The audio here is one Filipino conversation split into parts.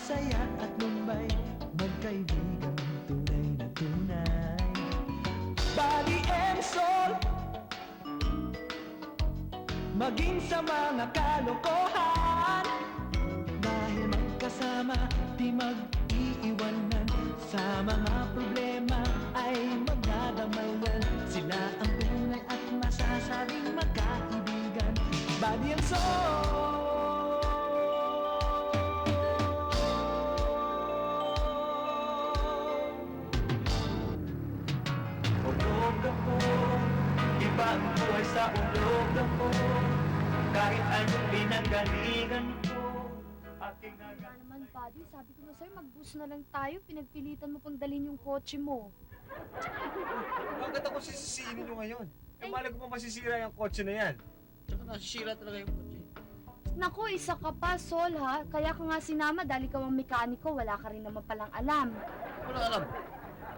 saya at lumbay, magkaibigan tunay na tunay. Body and soul, maging sa mga kalokohan, dahil magkasama di mag-iiwanan, sa mga problema ay magdadamayan. Sila ang tunay at masasabing magkaibigan. Body and soul. Ulog ako, iba ang buhay sa ulog ako. Kahit anong pinanggalingan ko, aking Wala naman, buddy. Sabi ko na sa'yo, mag-bus na lang tayo. Pinagpilitan mo pang dalhin yung kotse mo. Bakit ako sisisihin nyo ngayon? Eh, malay ko pa masisira yung kotse na yan. Tsaka nasisira talaga yung kotse. Naku, isa ka pa, Sol, ha? Kaya ka nga sinama dahil ikaw ang mekaniko. Wala ka rin naman palang alam. Wala alam.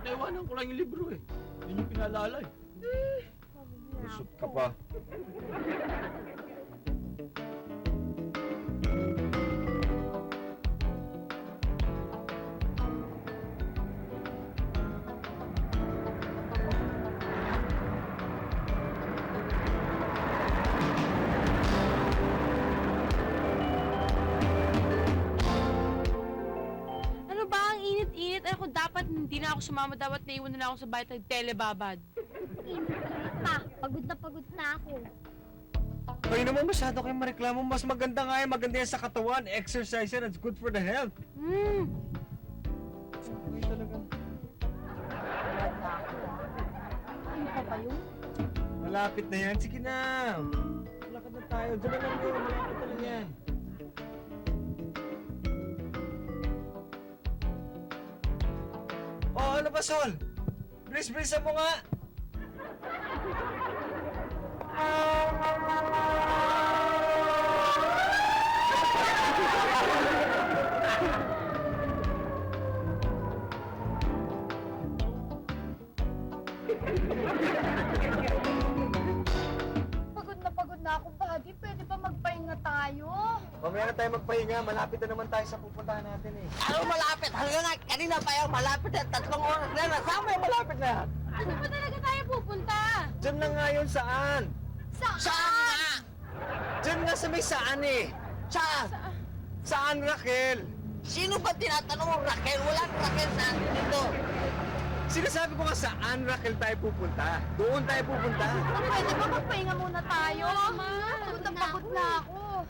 Naiwanan ko lang yung libro eh. Yun yung pinaalala eh. Lusot ka pa. Ano ba ang init-init? Ako dapat hindi na ako sumama. Dapat naiwan na lang ako sa bahay ng telebabad. Init-init pa. Pagod na ako. Kayo naman masyado kayong mareklamo. Mas maganda nga yan. Maganda yan sa katawan. Exercise yan. It's good for the health. Ay, talaga. Ano pa ba yun? Malapit na yan. Sige na. Malakad na tayo. Diyan na lang yun. Malapit na lang yan. Oh, ano ba, Sol? Bilis-bilisan mo nga. Pagod na ako, buddy. Pwede ba magpahinga tayo? Mamaya na tayo magpahinga. Malapit na naman tayo sa pupuntahan natin eh. Ano malapit? Hanggang nga, kanina pa yung malapit eh. 3 oras na. Nasaan mo yung malapit na? Ano ba talaga tayo pupunta? Diyan na nga yun, saan? Saan? Saan nga? Diyan nga sa may saan eh. Saan? Saan, Raquel? Sino ba tinatanong mo, Raquel? Walang Raquel na dito. Sinasabi ko nga saan, Raquel, tayo pupunta. Doon tayo pupunta. Pwede ba magpahinga muna tayo? Pagod na ako.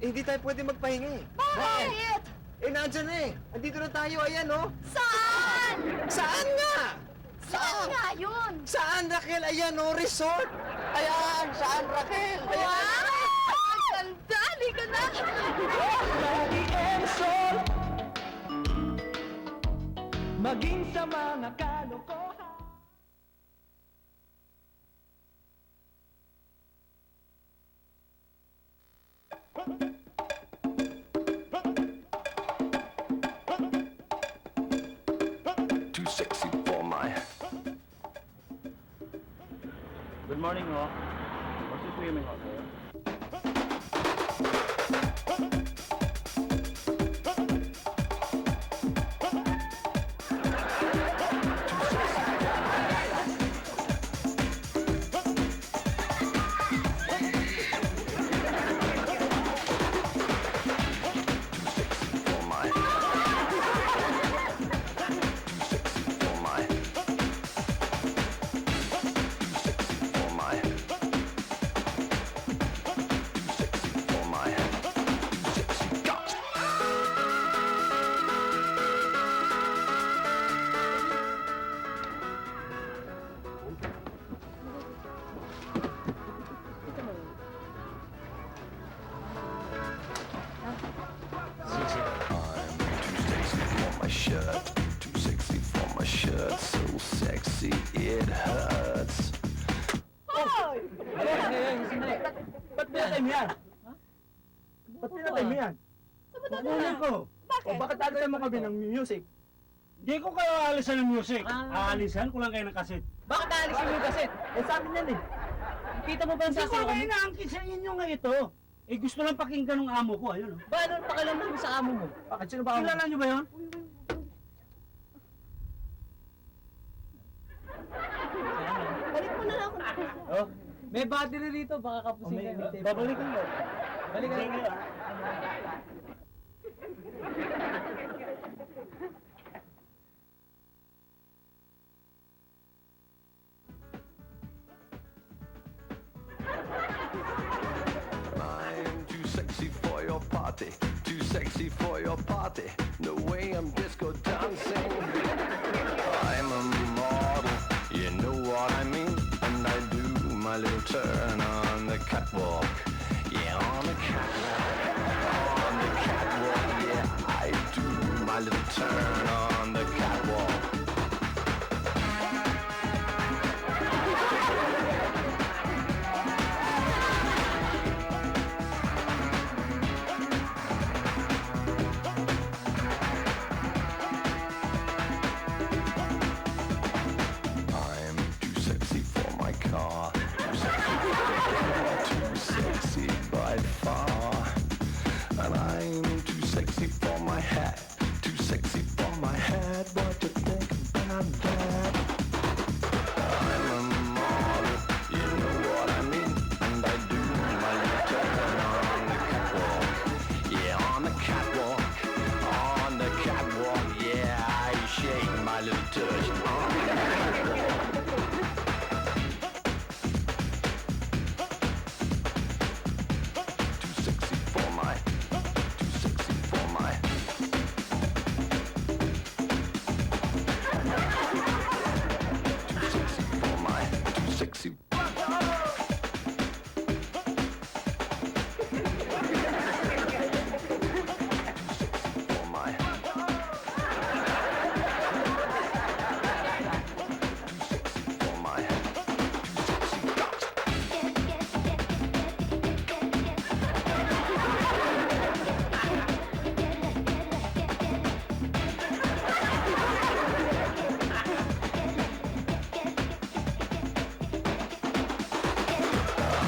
Eh, hindi tayo pwede magpahinga eh. Bakit? Eh, nandyan na eh. Andito na tayo, ayan oh. Saan? Saan nga? Saan nga yun? Saan, Raquel? Ayan oh, resort. Ayan, saan, Raquel? Wow! Ang ganda! Halika na! Body and soul, maging sa mga kalokohan. Too sexy for my. Good morning, ho. What's the swimming hot, sir? For my. For my. For my. For my. Sexy got. I'm too sexy for my shirt. Too sexy for my shirt. So sexy it hurts. Ba't pinatay mo yan? Ba't pinatay mo yan? Kukunin ko. Bakit? O bakit agayan mo kami ng music? Hindi ko kayo aalisan ng music. Aalisan ko lang kayo ng kaset. Bakit aalisin mo yung kaset? Eh sa akin yan eh. Kita mo ba ang Hindi ko sasayaw kayo kami? naangkin sa inyo nga ito. Eh, gusto lang pakinggan ng amo ko, ayun, oh. Ba, ano pakialam namin sa amo mo? Bakit? Sino ba? Kilala niyo ba yun? Balik mo na lang ako. Oh, May battery rito, baka kapusin ka. babalikan mo. Balikan mo. I'm too sexy for your party, too sexy for your party. No way I'm disco dancing. I'm a model, you know what I mean. And I do my little turn on the catwalk. Yeah, on the catwalk, on the catwalk. Yeah, I do my little turn on the catwalk. I'm too sexy for my car, too sexy by far. And I'm too sexy for my hat, too sexy for my hat. What you think about that? I'm a model, you know what I mean. And I do my little turn on the catwalk. Yeah, on the catwalk, on the catwalk. Yeah, I shake my little tush on the catwalk. Too sexy for my, too sexy for my. Too sexy for my, too sexy. Too sexy for my. Too sexy for my. Too sexy.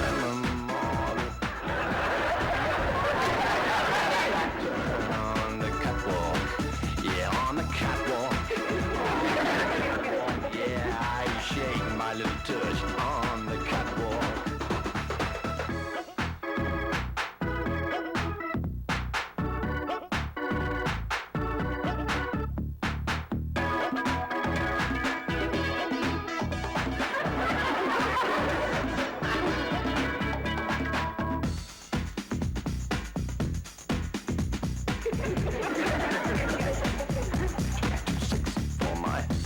I'm a model. On the catwalk. Yeah, on the catwalk. Yeah, I shake my little tush on the catwalk. Too sexy for my. Too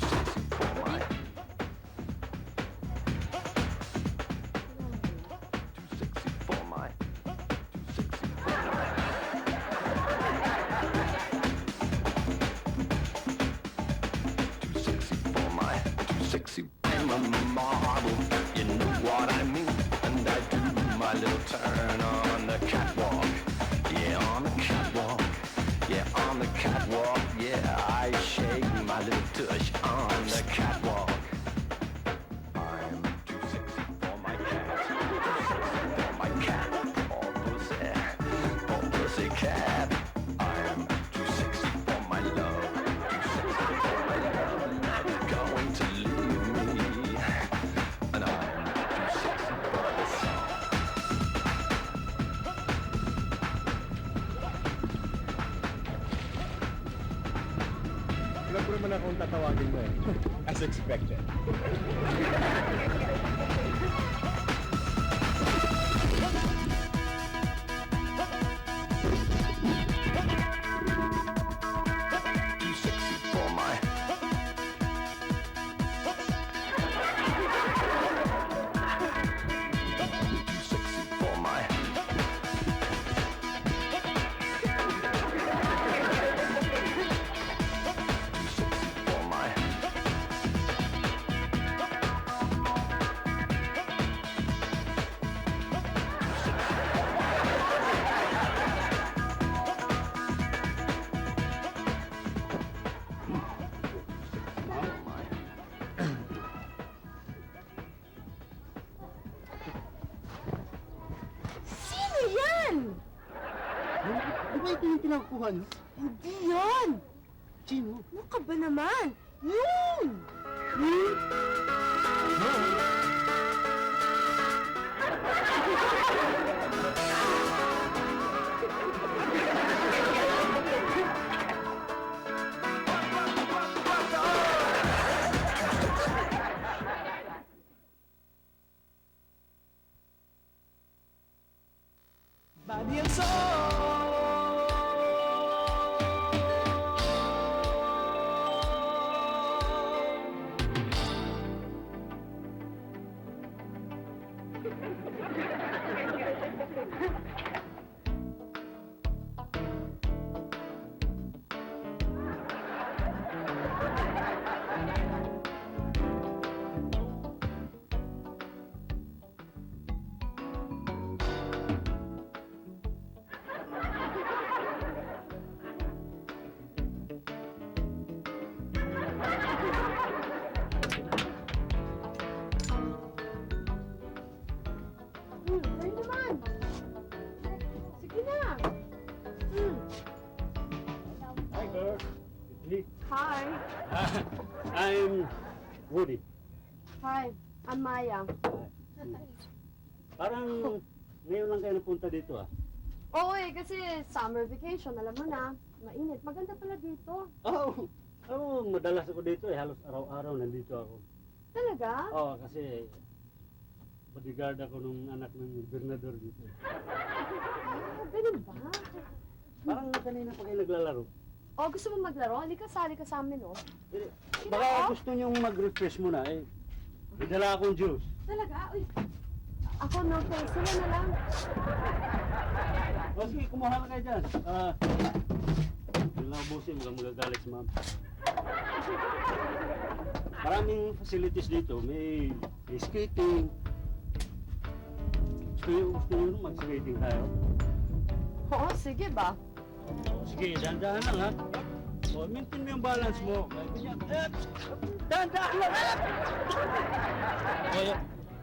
sexy for my. Too sexy for my. Too sexy for my. Too sexy for my. Too sexy. I'm a model, you know what I mean. And I do my little turn on the catwalk. Yeah, on the catwalk. Yeah, on the catwalk. Yeah, I shake my little tush on the catwalk. I'm too sexy for my cat. Too sexy for my cat. Oh pussy cat. I'm too sexy for my love. Too sexy for my love. Not going to leave me. And I'm too sexy for the song. Alam ko naman akong tatawagin mo eh. As expected. Too sexy for my. Too sexy for my. Too sexy for my. pinagkuha niyo? Hindi yan! Sino? Ano ka ba naman? Yun! Body and soul. Kayo naman. Sige na. Hi, girl. It's me. Hi. I'm Woody. Hi. I'm Maya. Parang ngayon lang kayo napunta dito ah. Oo kasi summer vacation, alam mo na. Mainit. Maganda pala dito. Madalas ako dito eh. Halos araw-araw nandito ako. Talaga? Oo, kasi bodyguard ako nung anak ng gobernador dito. Ganun ba? Parang kanina pa kayo naglalaro. Gusto mo maglaro? Halika, sali ka sa amin, oh. Eh, Baka gusto niyong mag-refresh muna eh. May dala akong juice. Talaga? Uy. Ako, no thanks. Sila na lang. O sige, kumuha na kayo dyan. Yung lang ubusin, mukhang magagalit si ma'am. Maraming facilities dito. May skating. Gusto nyo mag-skating tayo? Oo, sige ba? O sige, dahan-dahan lang ha. O, maintain mo yung balance mo. Ganyan. Dahan-dahan lang! O,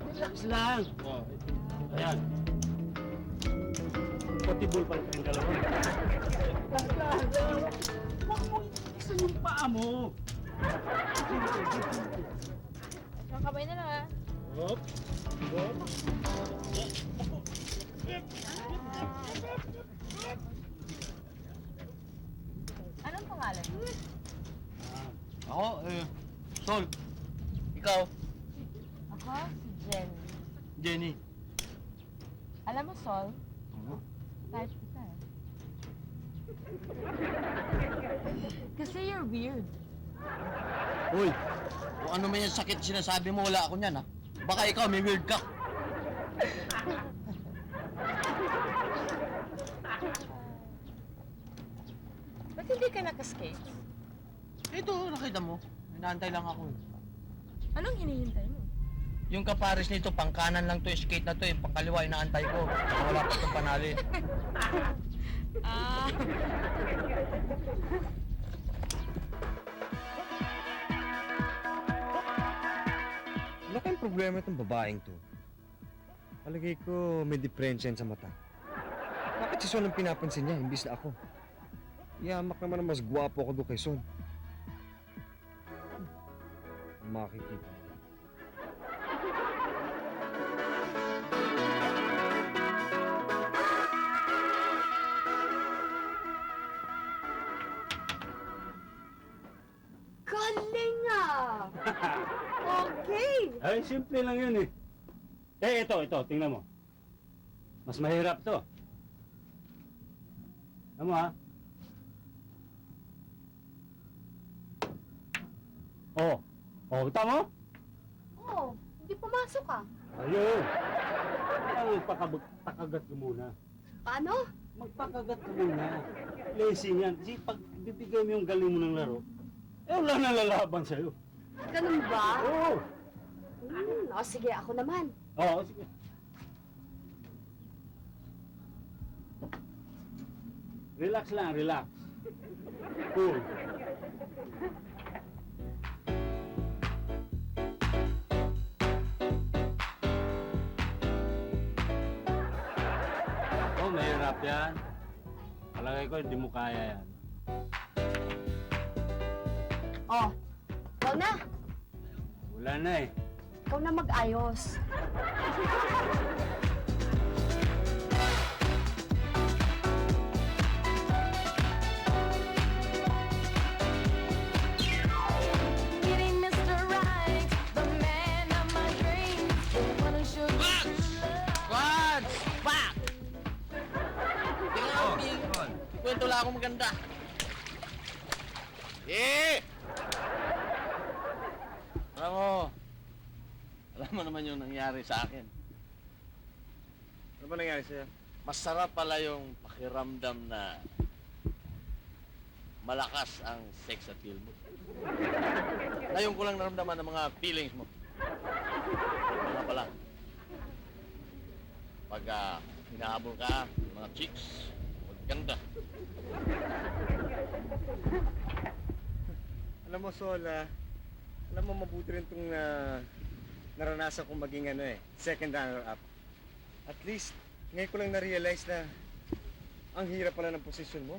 relax lang. O, ayan. Potable pala kayong dalawa. Dahan-dahan lang. Huwag mo isa yung paa mo. Ang kamay na lang ah. Hop. Hop. Anong pangalan? Ako, Sol. Ikaw? Ako, si Jen. Jenny. Alam mo, Sol? Type kita eh. Kasi you're weird. Uy, kung ano man yung sakit sinasabi mo, wala ako niyan ha. Baka ikaw, may weird ka. Ba't hindi ka nakaskate? Ito, nakita mo. Inaantay lang ako. Anong hinihintay mo? Yung kapares nito, pangkanan lang to, skate na to eh. Pangkaliwa, inaantay ko. Baka wala pa itong panalin. Ah. Wala kayong problema itong babaeng to. Palagay ko may diferensya yan sa mata. Bakit si Son ang pinapansin niya, imbis na ako? Yamak naman na mas gwapo ako doon kay Son. Makikita. Galing ah! Okay! Ay, simple lang yun eh. Ito, tingnan mo. Mas mahirap to. Ano ha? Kita mo? Oo, hindi pumasok ah. Ayun. Magpakagat ka muna. Paano? Magpakagat ka muna. Blessing yan. Kasi pag bibigay mo yung galing mo ng laro, wala na lalaban sa'yo. Ganun ba? Oo. Sige, ako naman. Oo, sige. Relax lang, relax. Cool. Mahirap yan. Palagay ko, hindi mo kaya yan. Oh, ikaw na. Wala na eh. Ikaw na mag-ayos. Getting Mr. Right, the man of my dreams, the one who should be true love. Buds! Back! Tingnan mo, kwento lang akong maganda. Alam mo naman yung nangyari sa akin. Ano ba nangyari sa'yo? Masarap pala yung pakiramdam na malakas ang sex appeal mo. Ngayon ko lang naramdaman ng mga feelings mo. Ano pala? Pag hinahabol ka, yung mga chicks, maganda. Alam mo, Sol, alam mo, mabuti rin itong naranasan kong maging second runner-up. At least, ngayon ko lang na-realize na ang hirap pala ng posisyon mo.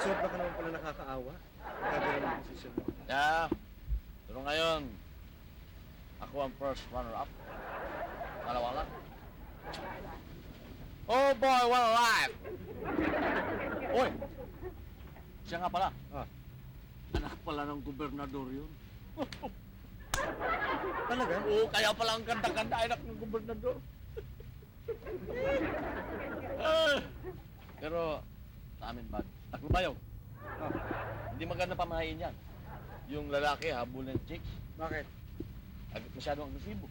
Sobra ka naman pala nakakaawa. Gagawin ng posisyon mo. Yeah. Pero ngayon, ako ang first runner-up. Dalawa lang. Oh boy, what a life! Oy! Siya nga pala. Ah. Anak pala ng gobernador yun. Talaga? Oo, kaya pala ang ganda-ganda anak ng gobernador. Pero, sa amin ba? Taklubayaw. Ah. Hindi maganda pamahain yan. Yung lalaki habol ng chicks, Bakit? masyadong agresibo.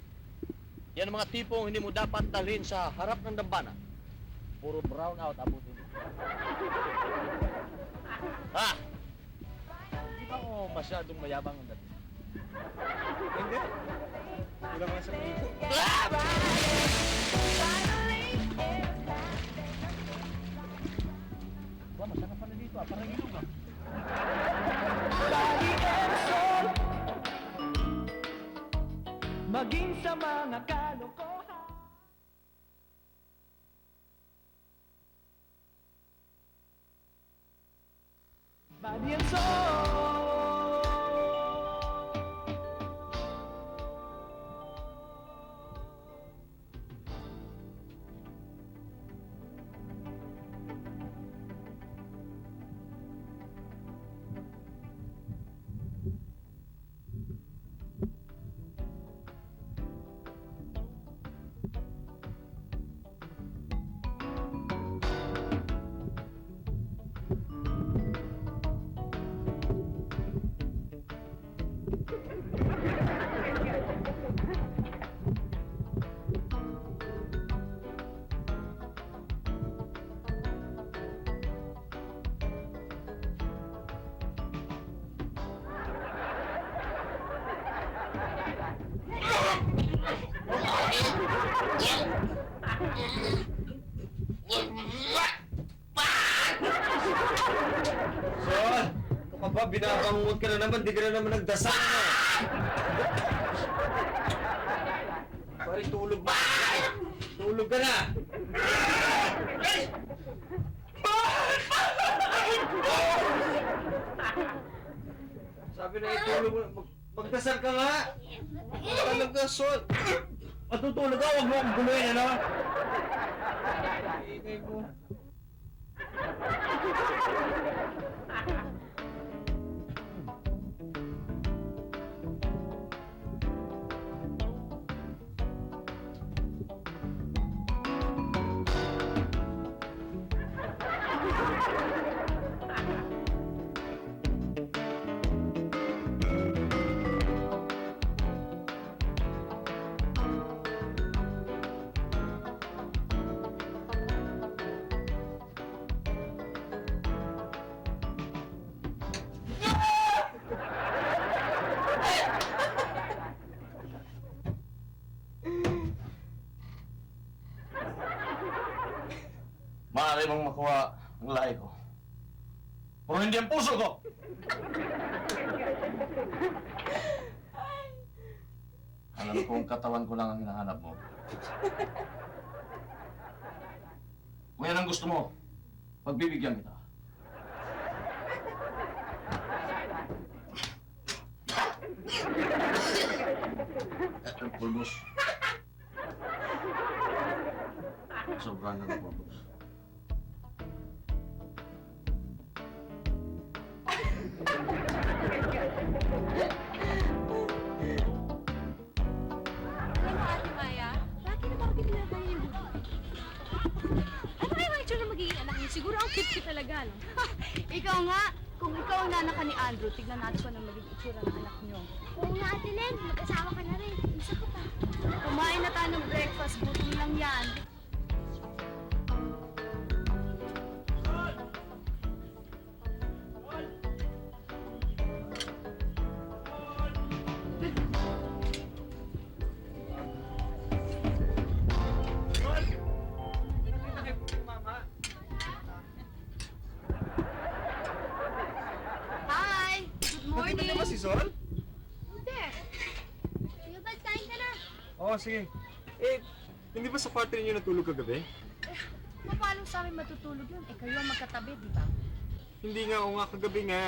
Yan ang mga tipong hindi mo dapat dalhin sa harap ng dambana. Puro brown out abutin. Ha? Di ba ako masyadong mayabang ang dating? Hindi. Wala ka sa piso. Ba, masarap pala dito parang ilog Lagi ang sol. Maging sa mga kalokohan. Body and soul. Sol! Ano ka ba? Binabangungot ka na naman. Di ka na naman nagdasal. Pare, tulog ba? Tulog ka na! Sabi na itulog mo. Magdasal ka nga! Talaga, Sol! Matutulog ka, huwag mo akong guluhin, ano? Ingay mo. Maaari mong makuha ang lahi ko. Pero hindi ang puso ko! Alam kong katawan ko lang ang hinahanap mo. Kung yan ang gusto mo, Pagbibigyan kita. Pulbos. Sobrang na ng pulbos. Alam mo, Ate Maya, bakit na bakit ginagawa yung buhay? Ano kaya ang itsura magiging anak niyo? Siguro ang cute talaga, no? Ikaw nga, kung ikaw ang nanak ni Andrew, tignan natin kung anong magiging itsura ng anak niyo. Oo nga, Ate Len. Mag-asawa ka na rin. Isa ka pa. Kumain na tayo ng breakfast, gutom lang yan. Hi! Good morning! Nandito ba si Sol? Hindi. Kuya Bal, kain ka na. Oo, sige. Eh, hindi ba sa kwarto ninyo natulog kagabi? Paano sa amin matutulog yun? Eh, kayo ang magkatabi, di ba? Hindi nga, o nga kagabi nga.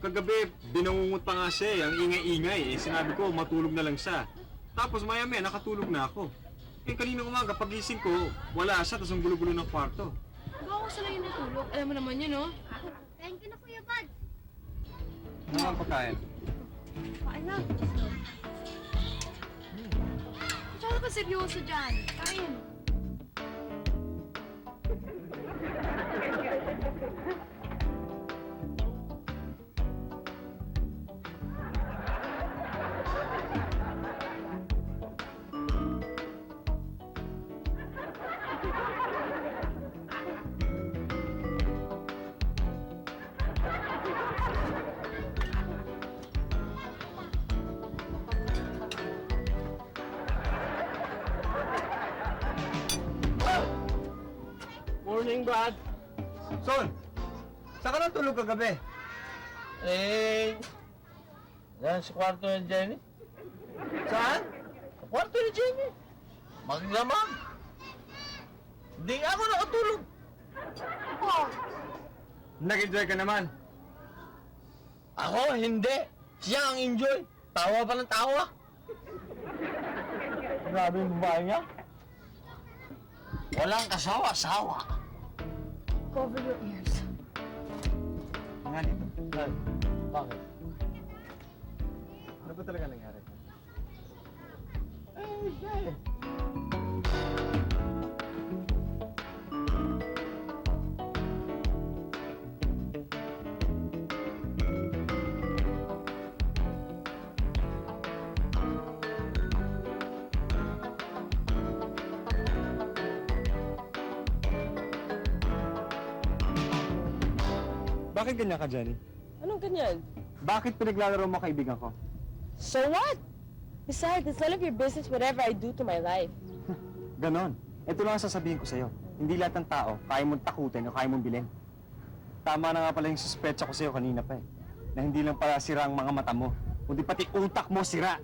Kagabi, binangungot pa nga siya eh, ang ingay-ingay. Eh, sinabi ko, matulog na lang siya. Tapos maya-maya, nakatulog na ako. Eh, kaninang umaga, pagising ko, wala siya, tapos ang gulo-gulo ng kwarto. Baka ko sila yung natulog. Alam mo naman yun, no? Kain ka na, Kuya Bal. Ano ang pagkain? Kain na. Masyado ka seryoso dyan. Kain. Morning, Brad. Sol! Saan ka natulog kagabi? Eh, yan sa kwarto ni Jenny. Saan? Sa kwarto ni Jenny. Maglamang. Hindi nga ako nakatulog. Nag-enjoy ka naman. Ako, hindi. Siya ang enjoy. Tawa pa ng tawa. Grabe yung babae niya. Walang kasawa-sawa. Cover your ears. Nga dito. Ay, bakit? Ano ba talaga nangyari? Bakit ganyan ka, Jenny? Anong ganyan? Bakit pinaglalaro mo kaibigan ko? So what? Besides, it's none of your business whatever I do to my life. Ganon. Ito lang ang sasabihin ko sa'yo. Hindi lahat ng tao kaya mong takutin o kaya mong bilhin. Tama na nga pala yung suspecha ko sa'yo kanina pa eh. Na hindi lang pala sira ang mga mata mo, kundi pati utak mo sira.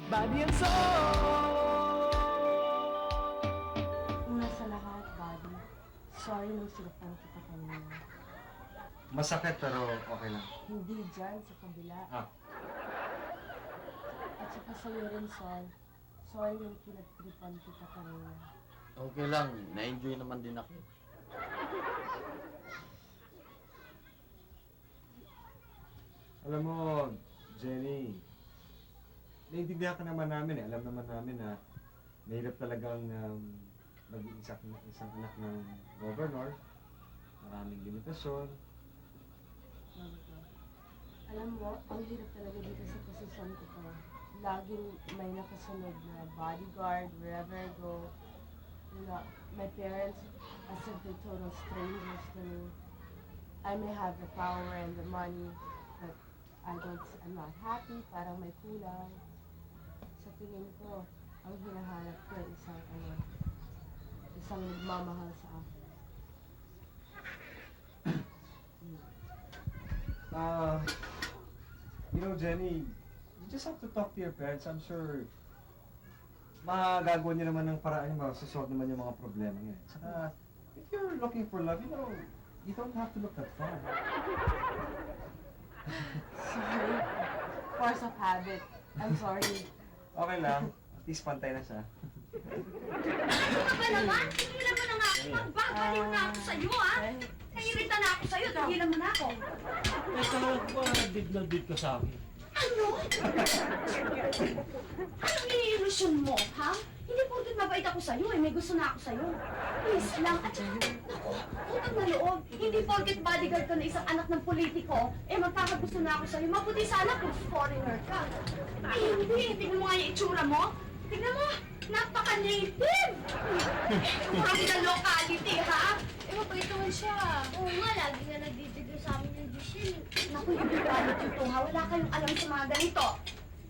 Body and soul. Una sa lahat, Buddy. Sorry nung sinaktan kita kanina. Masakit pero okay lang. Hindi dyan, sa kabila. Ah. At saka sa'yo rin, Sol. Sorry nung pinagtripan kita kanina. Okay lang. Na-enjoy naman din ako. Alam mo, Jenny, naiintindihan ka naman namin eh. Alam naman namin na mahirap talagang maging isang anak ng governor. Maraming limitasyon. Alam mo, ang hirap talaga dito sa posisyon ko to. Laging may nakasunod na bodyguard wherever I go. You know, my parents, as if they're total strangers to me. I may have the power and the money, but I'm not happy, parang may kulang. Sa tingin ko, ang hinahanap ko ay isang nagmamahal sa akin. You know, Jenny, you just have to talk to your parents. I'm sure magagawa niyo naman ng paraan yung masasolve naman yung mga problema niya. Saka, if you're looking for love, you know, you don't have to look that far. Sorry. Force of habit. I'm sorry. Okay lang. At least pantay na siya. Ano ba naman? Tigilan mo na nga ako. Magbabaliw na ako sa'yo, ha? Nairita na ako sa'yo. Tigilan mo na ako. Eh, talaga ba, dig na dig ka sa akin? Ano? Anong iniilusyon mo, ha? Hindi porket mabait ako sa'yo, eh. May gusto na ako sa'yo. Please lang. At saka, naku, utang na loob. Hindi porket bodyguard ka na isang anak ng politiko, eh magkakagusto na ako sa'yo. Mabuti sana kung foreigner ka. Ay, hindi. Tingnan mo nga yung itsura mo. Tingnan mo. Napaka-native! From the locality, ha? Eh, mabait naman siya. Oo nga, lagi nga nagbibigay sa amin ng dish yun. Naku, yung quality to, ha? Wala kayong alam sa mga ganito.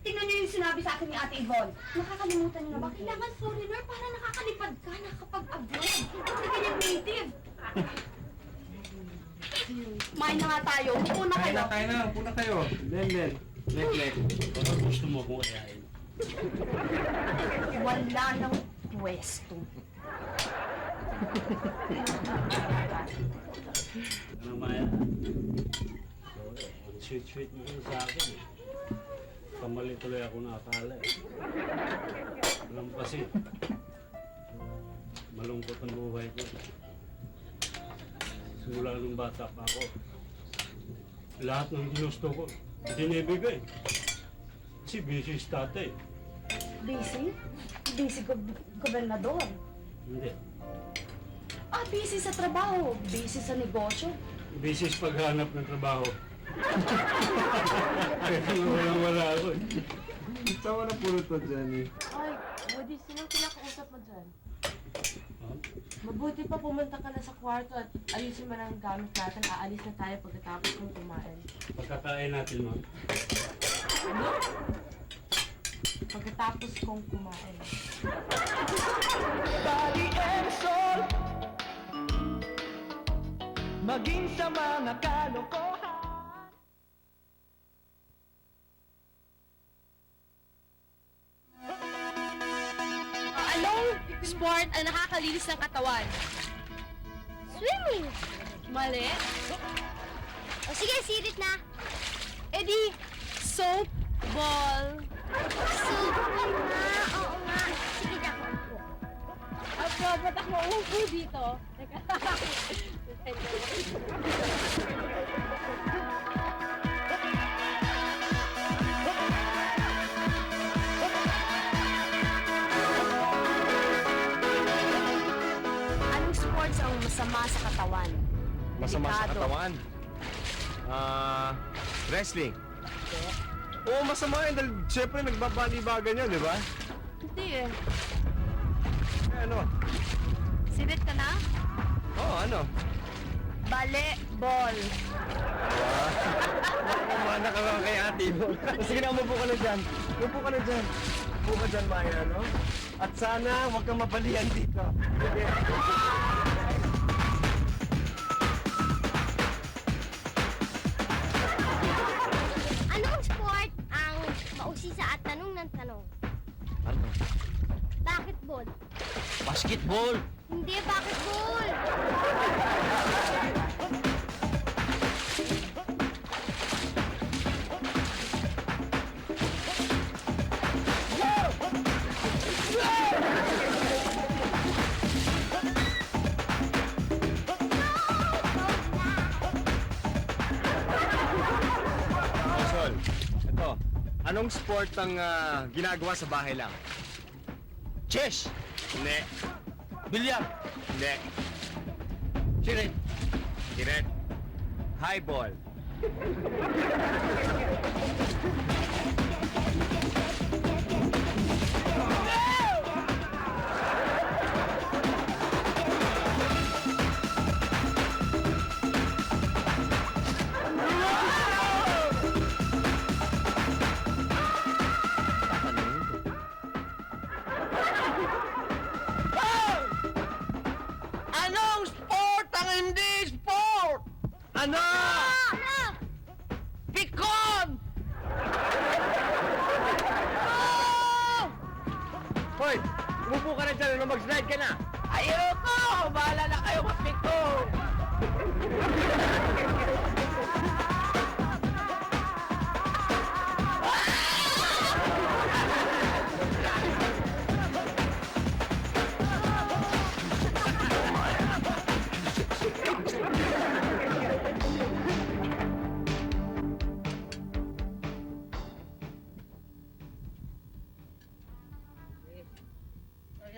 Tingnan niyo yung sinabi sa akin ni Ate Yvonne. Nakakalimutan niyo na ba? Kailangan foreigner para nakakalipad ka, nakakapag-abroad. Hindi ganyan native. Kumain na nga tayo. Upo na kayo. Kain na. Upo na kayo. Len. Lek. Baka gusto mo akong ayayin. Wala nang pwesto. Ano, Maya? So, ang sweet-sweet mo rin sa akin, eh. Kamali tuloy ako nakakala, eh. Alam kasi, malungkot ang buhay ko. Simula nung bata pa ako, lahat ng ginusto ko, dinibigay. Kasi busy si tatay. Busy? Busy gobernador. Hindi. Ah, busy sa trabaho. Busy sa negosyo. Busy sa paghanap ng trabaho. Kaya wala ako, eh. Sama na pulot mo, Jenny. Ay, Woody, sinong kinakausap mo dyan? Huh? Mabuti pa pumunta ka na sa kwarto at ayusin mo na ang gamit natin. Aalis na tayo pagkatapos kong kumain. Pagkakain natin, ma'am. Pagkatapos kong kumain. Body and soul. Maging sa mga kalokohan. Anong sport ang nakakalinis ng katawan? Swimming! Mali. O sige, sirit na. E di, softball. Softball nga. Oo nga. Sige na. Ba't ako mauupo dito? Teka. Anong sports ang masama sa katawan? Masama sa Delikado. katawan. Wrestling. Oo, masama yun dahil syempre nagbabalibagan yan, di ba? Hindi eh. Eh, ano? Sirit ka na? Oo, ano? Ball. Kumana ka lang kay ate mo. Sige na, umupo ka na dyan. Umupo ka na dyan. Umupo ka dyan, Maya, no? At sana, huwag kang mabalian dito. Sige. Anong sport ang mausisa at tanong ng tanong? Ano? Basketball. Basketball! Hindi basketball. Sol, ito. Anong sport ang ginagawa sa bahay lang? Chess! Hindi. Bilyar! Hindi. Sirit! Direct. Highball. Ano? Pikon! Hoy! Umupo ka na dyan, ano mag-slide ka na? Ayoko! Bahala na kayo mag-pikon!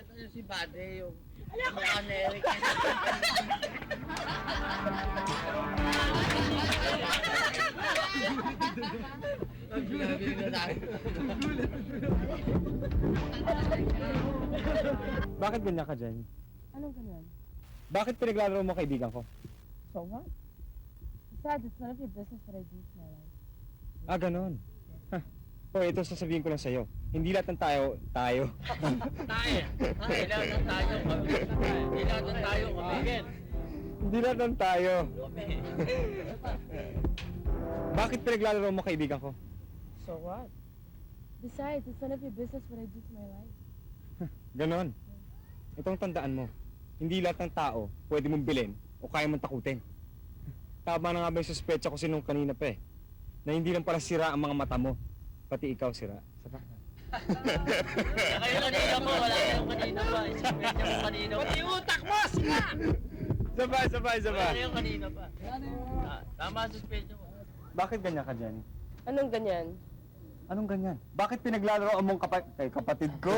Ito yung si Bade, yung mukha ni Eric. Bakit ganyan ka, Jenny? Anong ganyan? Bakit pinaglalaro mo kaibigan ko? So what? Besides, it's none of your business what I do with my life. Ah, ganon. O, ito sasabihin ko lang sa'yo. Hindi lahat ng tayo. Tayo. Kailangan ng tayo. Kailangan ng tayo. Kamigin. Hindi lahat ng tayo. Bakit pinaglalaro mo kaibigan ko? So what? Besides, it's none of your business what I do with my life. Ganon. Itong tandaan mo. Hindi lahat ng tao pwede mong bilhin o kaya mong takutin. Tama na nga ba yung suspecha ko sinong kanina pa eh. Na hindi lang pala sira ang mga mata mo. Pati ikaw sira. Saba. Kayo kanina po. Wala kayong kanina pa. Isipin niyo mo kanina pa. Pati utak mo! Sira! Sabay. Wala kayong kanina pa. Tama ang suspension mo. Bakit ganyan ka, Jenny? Anong ganyan? Anong ganyan? Bakit pinaglalaro mong kay kapatid ko?